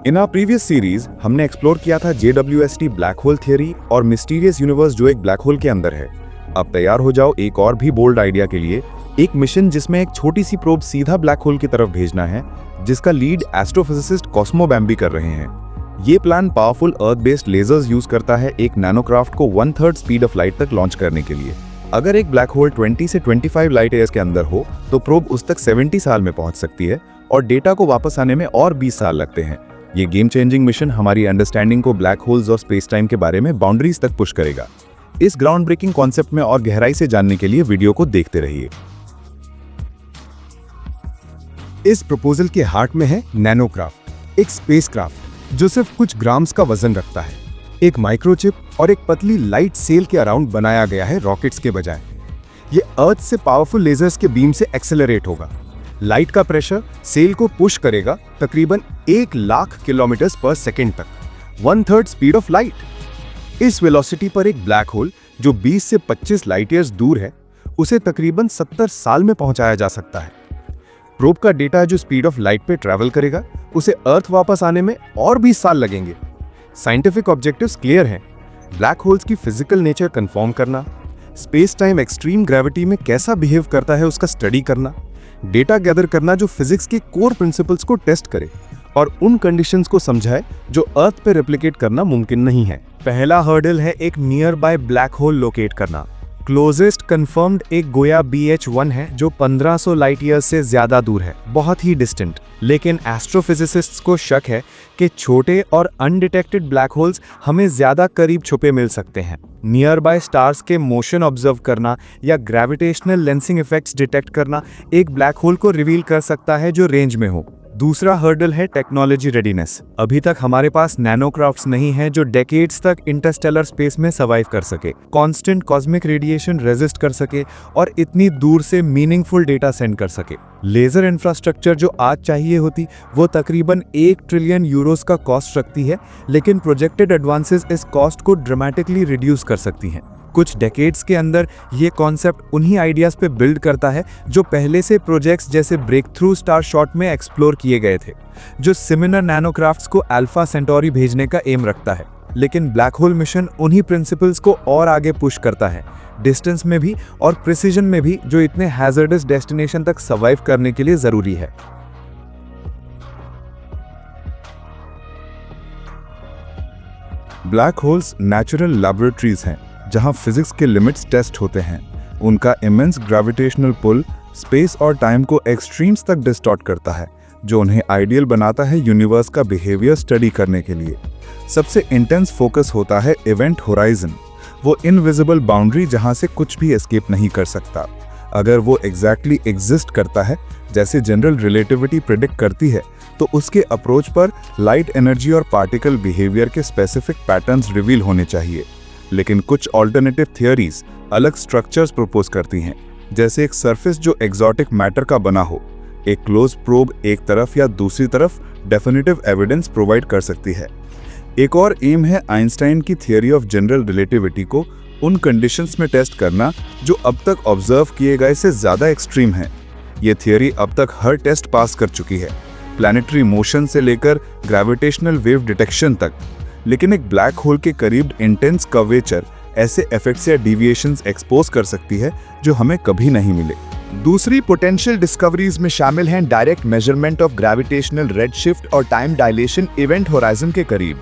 In our previous series हमने explore किया था JWST ब्लैक होल थियरी और मिस्टीरियस यूनिवर्स जो एक ब्लैक होल के अंदर है। अब तैयार हो जाओ एक और भी बोल्ड आइडिया के लिए, एक मिशन जिसमें एक छोटी सी प्रोब सीधा ब्लैक होल की तरफ भेजना है, जिसका लीड एस्ट्रोफिजिसिस्ट कॉस्मो बैम्बी कर रहे हैं। ये प्लान पावरफुल अर्थ बेस्ड लेजर्स यूज करता है एक नैनोक्राफ्ट को 1/3 स्पीड ऑफ लाइट तक लॉन्च करने के लिए। अगर एक ब्लैक होल 20 से 25 लाइट ईयर्स के अंदर हो तो प्रोब उस तक 70 साल में पहुंच सकती है और डेटा को वापस आने में और 20 साल लगते हैं। ये गेम चेंजिंग मिशन हमारी अंडरस्टैंडिंग को ब्लैक होल्स और स्पेस टाइम के बारे में बाउंड्रीज तक पुश करेगा। इस ग्राउंड ब्रेकिंग कॉन्सेप्ट में और गहराई से जानने के लिए वीडियो को देखते रहिए। इस प्रपोजल के हार्ट में है नैनोक्राफ्ट, एक स्पेसक्राफ्ट जो सिर्फ कुछ ग्राम्स का वजन रखता है। एक माइक्रोचिप और एक पतली लाइट सेल के अराउंड बनाया गया है रॉकेट्स के बजाय। ये अर्थ से पावरफुल लेजर्स के बीम से एक्सेलरेट होगा। लाइट का प्रेशर सेल को पुश करेगा तकरीबन 1,00,000 किलोमीटर पर सेकेंड तक, 1/3 स्पीड ऑफ लाइट। इस वेलोसिटी पर एक ब्लैक होल जो 20 से 25 लाइट ईयर्स दूर है, उसे तकरीबन 70 साल में पहुंचाया जा सकता है। प्रोब का डेटा जो स्पीड ऑफ लाइट पे ट्रैवल करेगा, उसे अर्थ वापस आने में और 20 साल लगेंगे। साइंटिफिक ऑब्जेक्टिव्स क्लियर हैं। ब्लैक होल्स की फिजिकल नेचर कंफर्म करना, स्पेस टाइम एक्सट्रीम ग्रेविटी में कैसा बिहेव करता है उसका स्टडी करना, डेटा गैदर करना जो फिजिक्स के कोर प्रिंसिपल्स को टेस्ट करे और उन कंडीशंस को समझाए जो अर्थ पे रेप्लिकेट करना मुमकिन नहीं है। पहला हर्डल है एक near by black hole locate करना। क्लोजेस्ट कंफर्म्ड एक गोया BH1 है जो 1500 लाइट ईयर्स से ज्यादा दूर है, बहुत ही डिस्टेंट। लेकिन एस्ट्रोफिजिसिस्ट्स को शक है कि छोटे और अनडिटेक्टेड ब्लैक होल्स हमें ज्यादा करीब छुपे मिल सकते हैं। नियर बाय स्टार्स के मोशन ऑब्जर्व करना या ग्रेविटेशनल लेंसिंग इफेक्ट्स डिटेक्ट करना एक ब्लैक होल को रिवील कर सकता है जो रेंज में हो। दूसरा हर्डल है टेक्नोलॉजी रेडीनेस। अभी तक हमारे पास नैनोक्राफ्ट्स नहीं है जो डेकेड्स तक इंटरस्टेलर स्पेस में सर्वाइव कर सके, कांस्टेंट कॉस्मिक रेडिएशन रेजिस्ट कर सके और इतनी दूर से मीनिंगफुल डेटा सेंड कर सके। लेजर इंफ्रास्ट्रक्चर जो आज चाहिए होती वो तकरीबन 1 ट्रिलियन यूरोस का कॉस्ट रखती है, लेकिन प्रोजेक्टेड एडवांसेस इस कॉस्ट को ड्रामेटिकली रिड्यूस कर सकती हैं। कुछ डेकेड्स के अंदर ये कॉन्सेप्ट उन्हीं आइडियाज पे बिल्ड करता है जो पहले से प्रोजेक्ट्स जैसे ब्रेक थ्रू स्टार शॉट में एक्सप्लोर किए गए थे, जो सिमिलर नैनोक्राफ्ट्स को अल्फा सेंटोरी भेजने का एम रखता है। लेकिन ब्लैक होल मिशन उन्हीं प्रिंसिपल्स को और आगे पुश करता है, डिस्टेंस में भी और प्रिसीजन में भी, जो इतने हैजर्डस डेस्टिनेशन तक सर्वाइव करने के लिए जरूरी है। ब्लैक होल्स नेचुरल लैबोरेटरीज हैं जहां फिजिक्स के लिमिट्स टेस्ट होते हैं। उनका इमेंस ग्रेविटेशनल पुल स्पेस और टाइम को एक्सट्रीम्स तक डिस्टॉर्ट करता है, जो उन्हें आइडियल बनाता है यूनिवर्स का बिहेवियर स्टडी करने के लिए। सबसे इंटेंस फोकस होता है इवेंट होराइजन, वो इनविजिबल बाउंड्री जहां से कुछ भी एस्केप नहीं कर सकता। अगर वो एग्जैक्टली एग्जिस्ट करता है जैसे जनरल रिलेटिविटी प्रिडिक्ट करती है, तो उसके अप्रोच पर लाइट एनर्जी और पार्टिकल बिहेवियर के स्पेसिफिक पैटर्न्स रिवील होने चाहिए। लेकिन कुछ ऑल्टरनेटिव थियरीज अलग स्ट्रक्चर्स प्रपोज करती हैं, जैसे एक सरफेस जो एक्सोटिक मैटर का बना हो। एक क्लोज प्रोब एक तरफ या दूसरी तरफ डेफिनेटिव एविडेंस प्रोवाइड कर सकती है। एक और एम है आइंस्टाइन की थियरी ऑफ जनरल रिलेटिविटी को उन कंडीशंस में टेस्ट करना जो अब तक ऑब्जर्व किए गए से ज्यादा एक्सट्रीम है। ये थियरी अब तक हर टेस्ट पास कर चुकी है, प्लैनेटरी मोशन से लेकर ग्रेविटेशनल वेव डिटेक्शन तक। लेकिन एक ब्लैक होल के करीब इंटेंस कर्वेचर ऐसे इफेक्ट्स या डिविएशंस एक्सपोज कर सकती है जो हमें कभी नहीं मिले। दूसरी पोटेंशियल डिस्कवरीज में शामिल हैं direct measurement of gravitational redshift और टाइम डायलेशन इवेंट होराइजन के करीब,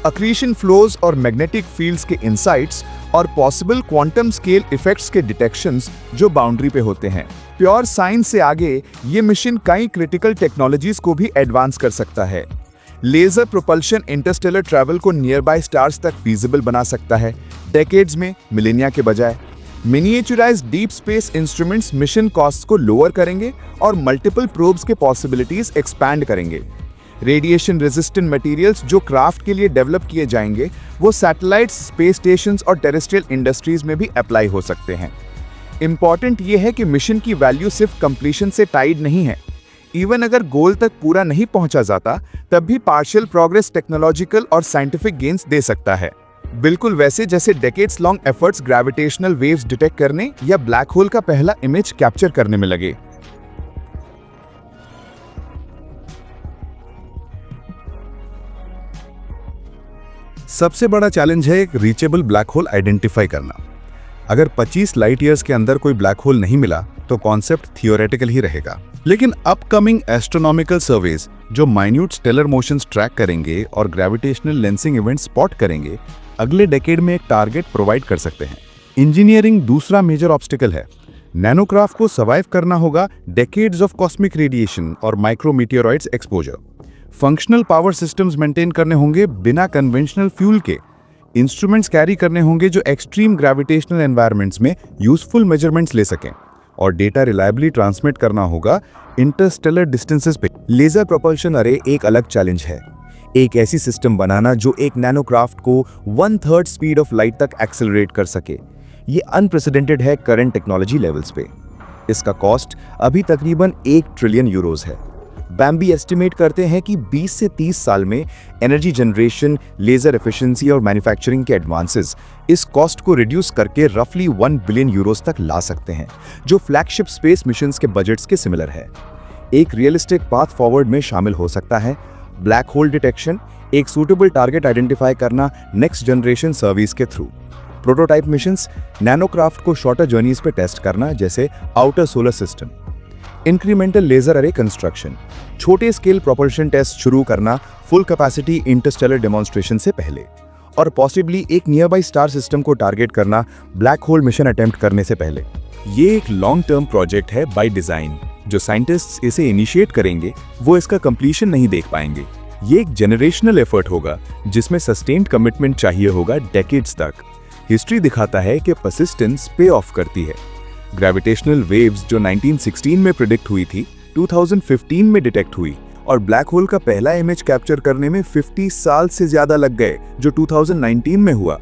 अक्रीशन फ्लोज और मैग्नेटिक फील्ड्स के इनसाइट्स और पॉसिबल क्वांटम स्केल इफेक्ट्स के डिटेक्शंस जो बाउंड्री पे होते हैं। प्योर साइंस से आगे ये मिशन कई क्रिटिकल टेक्नोलॉजीज को भी एडवांस कर सकता है। लेजर प्रोपल्शन इंटरस्टेलर ट्रैवल को नियर बाय स्टार्स तक फीजिबल बना सकता है, डेकेड्स में मिलेनिया के बजाय। Miniaturised deep space instruments mission cost को लोअर करेंगे और मल्टीपल प्रोब्स के पॉसिबिलिटीज एक्सपैंड करेंगे। रेडिएशन रेजिस्टेंट मटेरियल्स जो क्राफ्ट के लिए डेवलप किए जाएंगे, वो सैटेलाइट्स, स्पेस स्टेशंस और टेरेस्ट्रियल इंडस्ट्रीज में भी अप्लाई हो सकते हैं। इंपॉर्टेंट ये है कि मिशन की वैल्यू सिर्फ कंप्लीशन से टाइड नहीं है। इवन अगर गोल तक पूरा नहीं पहुंचा जाता, तब भी पार्शियल प्रोग्रेस टेक्नोलॉजिकल और साइंटिफिक गेन्स दे सकता है, बिल्कुल वैसे जैसे decades long efforts gravitational waves detect करने या ब्लैक होल का पहला इमेज कैप्चर करने में लगे। सबसे बड़ा चैलेंज है एक रीचेबल ब्लैक होल आइडेंटिफाई करना। अगर 25 लाइट ईयर्स के अंदर कोई ब्लैक होल नहीं मिला तो कॉन्सेप्ट थियोरेटिकल ही रहेगा, लेकिन अपकमिंग एस्ट्रोनॉमिकल सर्वेज जो माइन्यूट स्टेलर मोशंस ट्रैक करेंगे और ग्रेविटेशनल लेंसिंग इवेंट स्पॉट करेंगे, अगले डेकेड में एक टारगेट प्रोवाइड कर सकते हैं। इंजीनियरिंग दूसरा मेजर ऑब्स्टिकल है। नैनोक्राफ्ट को सर्वाइव करना होगा डेकेड्स ऑफ कॉस्मिक रेडिएशन और micrometeoroids exposure. Functional power systems maintain करने होंगे बिना कन्वेंशनल फ्यूल के। इंस्ट्रूमेंट्स कैरी करने होंगे जो एक्सट्रीम ग्रेविटेशनल एनवायरनमेंट्स में यूजफुल मेजरमेंट्स ले सकें, और डेटा रिलायबली ट्रांसमिट करना होगा इंटरस्टेलर डिस्टेंसेस पे। लेजर प्रोपल्शन अरे एक अलग चैलेंज है। एक ऐसी सिस्टम बनाना जो एक नैनोक्राफ्ट को 1/3 स्पीड ऑफ लाइट तक एक्सेलरेट कर सके, ये अनप्रेसिडेंटेड है करंट टेक्नोलॉजी लेवल्स पे। इसका कॉस्ट अभी तकरीबन 1 ट्रिलियन यूरोज है। बैम्बी एस्टिमेट करते हैं कि 20 से 30 साल में एनर्जी जनरेशन, लेजर एफिशिएंसी और मैन्युफैक्चरिंग के एडवांसेस इस कॉस्ट को रिड्यूस करके रफली 1 बिलियन यूरोज तक ला सकते हैं, जो फ्लैगशिप स्पेस मिशंस के बजट्स के सिमिलर है। एक रियलिस्टिक पाथ फॉरवर्ड में शामिल हो सकता है ब्लैक होल डिटेक्शन, एक सूटेबल टारगेट आइडेंटिफाई करना नेक्स्ट जनरेशन सर्विस के थ्रू, प्रोटोटाइप मिशंस, नैनोक्राफ्ट को शॉर्टर जर्नीज पे टेस्ट करना जैसे outer solar system, incremental laser array construction, छोटे स्केल प्रोपल्शन टेस्ट शुरू करना फुल कैपेसिटी इंटरस्टेलर डेमोन्स्ट्रेशन से पहले, और पॉसिबली एक नियर बाई स्टार सिस्टम को टारगेट करना ब्लैक होल मिशन अटेम्प्ट करने से पहले। ये एक लॉन्ग टर्म प्रोजेक्ट है बाय डिजाइन। जो साइंटिस्ट्स इसे इनिशिएट करेंगे वो इसका कंप्लीशन नहीं देख पाएंगे। ये एक जनरेशनल एफर्ट होगा जिसमें सस्टेन्ड कमिटमेंट चाहिए होगा डेकेड्स तक। हिस्ट्री दिखाता है कि परसिस्टेंस पे ऑफ करती है। ग्रेविटेशनल वेव्स जो 1916 में प्रिडिक्ट हुई थी, 2015 में डिटेक्ट हुई, और ब्लैक होल का पहला इमेज कैप्चर करने में 50 साल से ज्यादा लग गए, जो 2019 में हुआ।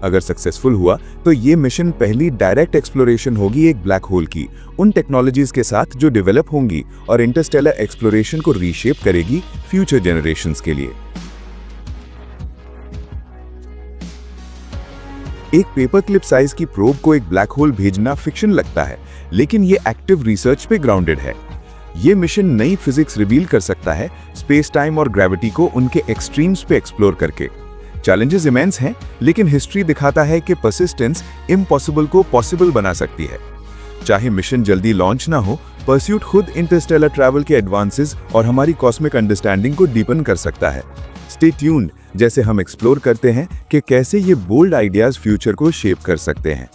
अगर सक्सेसफुल हुआ तो ये मिशन पहली डायरेक्ट एक्सप्लोरेशन होगी एक ब्लैक होल की, उन टेक्नोलॉजीज के साथ जो डेवलप होंगी और इंटरस्टेलर एक्सप्लोरेशन को रीशेप करेगी फ्यूचर जनरेशंस के लिए। एक पेपर क्लिप साइज की प्रोब को एक ब्लैक होल भेजना फिक्शन लगता है, लेकिन ये एक्टिव रिसर्च पे ग्राउंडेड है। ये मिशन नई फिजिक्स रिवील कर सकता है, स्पेस टाइम और ग्रेविटी को उनके एक्सट्रीम्स पे एक्सप्लोर करके। चैलेंजेस इमेंस हैं, लेकिन हिस्ट्री दिखाता है कि परसिस्टेंस इम्पॉसिबल को पॉसिबल बना सकती है। चाहे मिशन जल्दी लॉन्च ना हो, परस्यूट खुद इंटरस्टेलर ट्रैवल के एडवांसेस और हमारी कॉस्मिक अंडरस्टैंडिंग को डीपन कर सकता है। स्टे ट्यून्ड जैसे हम एक्सप्लोर करते हैं कि कैसे ये बोल्ड आइडियाज फ्यूचर को शेप कर सकते हैं।